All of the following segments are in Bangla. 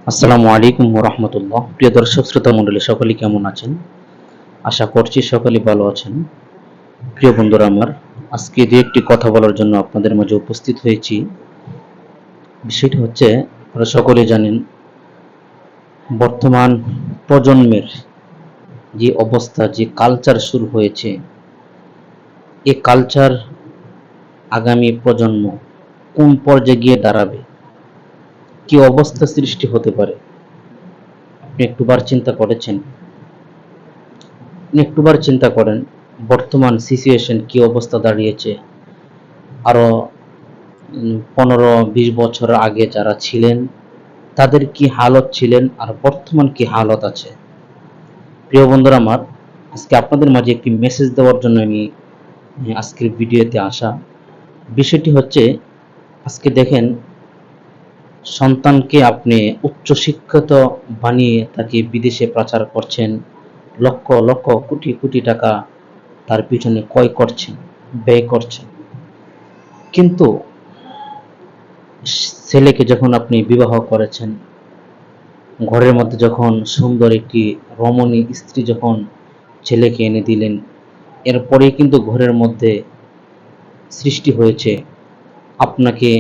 আসসালামু আলাইকুম ওয়া রাহমাতুল্লাহ। প্রিয় দর্শক শ্রোতা মণ্ডলী সকলে কেমন আছেন? আশা করছি সকলে ভালো আছেন। প্রিয় বন্ধুরা আমার, আজকে যে একটি কথা বলার জন্য আপনাদের মাঝে উপস্থিত হয়েছি। বিষয়টি হচ্ছে, আপনারা সকলে জানেন বর্তমান প্রজন্মের যে অবস্থা, যে কালচার শুরু হয়েছে, এই কালচার আগামী প্রজন্ম কোন পর্যায়ে গিয়ে দাঁড়াবে, কি অবস্থা সৃষ্টি হতে পারে, আপনি একটুবার চিন্তা করেছেন? একটুবার চিন্তা করেন বর্তমান সিচুয়েশন কি অবস্থা দাঁড়িয়েছে। আরো 15-20 বছর আগে যারা ছিলেন তাদের কি হালত ছিলেন আর বর্তমান কি হালত আছে। প্রিয় বন্ধুরা আমার, আজকে আপনাদের মাঝে একটি মেসেজ দেওয়ার জন্য আমি আজকের ভিডিওতে আসা। বিষয়টি হচ্ছে, আজকে দেখেন সন্তানকে আপনি উচ্চশিক্ষিত বানিয়ে তাকে বিদেশে পাচার করছেন, লক্ষ লক্ষ কোটি কোটি টাকা তার পিছনে ক্রয় করছেন, ব্যয় করছেন। কিন্তু ছেলেকে যখন আপনি বিবাহ করেছেন, ঘরের মধ্যে যখন সুন্দর একটি রমণী স্ত্রী যখন ছেলেকে এনে দিলেন, এরপরেই কিন্তু ঘরের মধ্যে সৃষ্টি হয়েছে আপনাকে,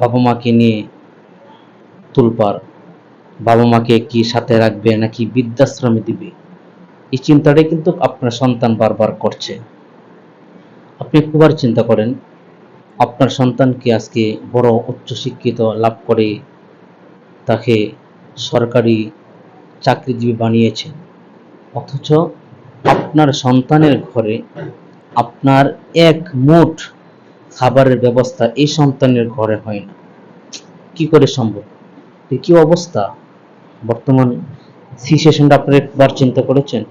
বাবা মাকে নিয়ে তুলপাড়। বাবা মাকে কি সাথে রাখবে নাকি বৃদ্ধাশ্রমে দিবে, এই চিন্তাটাই কিন্তু আপনার সন্তান বারবার করছে। আপনি একবার চিন্তা করেন, আপনার সন্তানকে আজকে বড় উচ্চশিক্ষিত লাভ করে তাকে সরকারি চাকরিজীবী বানিয়েছেন, অথচ আপনার সন্তানের ঘরে আপনার এক মুঠ খাবারের ব্যবস্থা এই সন্তানের ঘরে হয় না। কি করে সম্ভব? কি অবস্থা বর্তমান সিচুয়েশনটা আপনারা একবার চিন্তা করেছেন?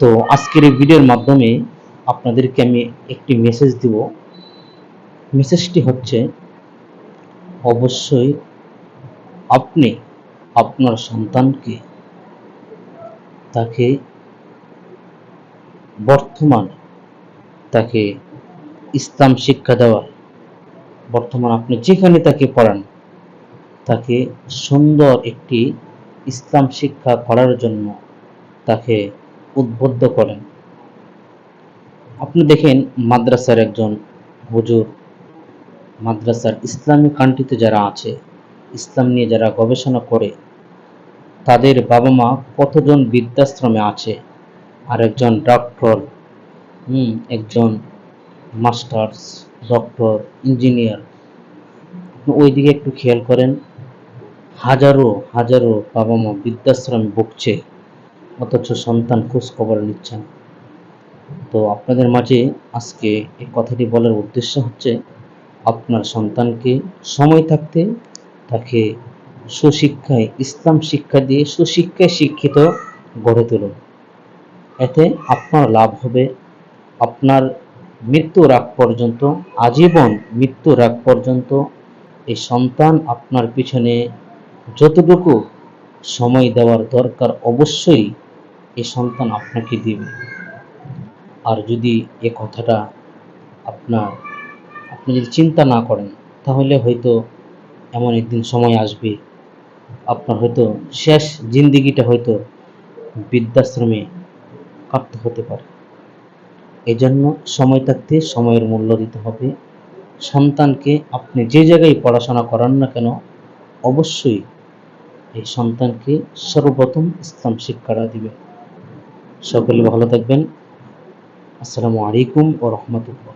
তো আজকের এই ভিডিওর মাধ্যমে আপনাদেরকে আমি একটি মেসেজ দিব। মেসেজটি হচ্ছে, অবশ্যই আপনি আপনার সন্তানকে তাকে বর্তমান তাকে ইসলাম শিক্ষা দেওয়া, বর্তমান আপনি যেখানে তাকে পড়ান তাকে সুন্দর একটি ইসলাম শিক্ষা করার জন্য তাকে উদ্বুদ্ধ করেন। আপনি দেখেন মাদ্রাসার একজন হুজুর, মাদ্রাসার ইসলামিক কান্ট্রিতে যারা আছে, ইসলাম নিয়ে যারা গবেষণা করে, তাদের বাবা মা কতজন বৃদ্ধাশ্রমে আছে, আর একজন ডক্টর, একজন মাস্টার্স, ডক্টর, ইঞ্জিনিয়ার। ওইদিকে একটু খেয়াল করেন, হাজারো হাজারো বাবা মা বৃদ্ধাশ্রমে ভুগছে, অথচ সন্তান খোঁজ খবর নিচ্ছে না। তো আপনাদের মাঝে আজকে এই কথাটি বলার উদ্দেশ্য হচ্ছে, আপনার সন্তানকে সময় থাকতে তাকে সুশিক্ষায়, ইসলাম শিক্ষা দিয়ে সুশিক্ষায় শিক্ষিত গড়ে তুলুন। এতে আপনার লাভ হবে। আপনার মৃত্যুর আগ পর্যন্ত, আজীবন মৃত্যুর আগ পর্যন্ত এই সন্তান আপনার পিছনে যতটুকু সময় দেওয়ার দরকার অবশ্যই এই সন্তান আপনাকে দিবে। আর যদি এ কথাটা আপনি যদি চিন্তা না করেন, তাহলে হয়তো এমন একদিন সময় আসবে আপনার হয়তো শেষ জিন্দিগিটা হয়তো বৃদ্ধাশ্রমে কাটতে হতে পারে। এজন্য সময় থাকতে সময়ের মূল্য দিতে হবে। সন্তানকে আপনি যে জায়গায় পড়াশোনা করান না কেন, অবশ্যই এই সন্তানকে সর্বপ্রথম ইসলাম শিক্ষাটা দিবেন। সকলে ভালো থাকবেন। আসসালামু আলাইকুম ওয়া রাহমাতুল্লাহ।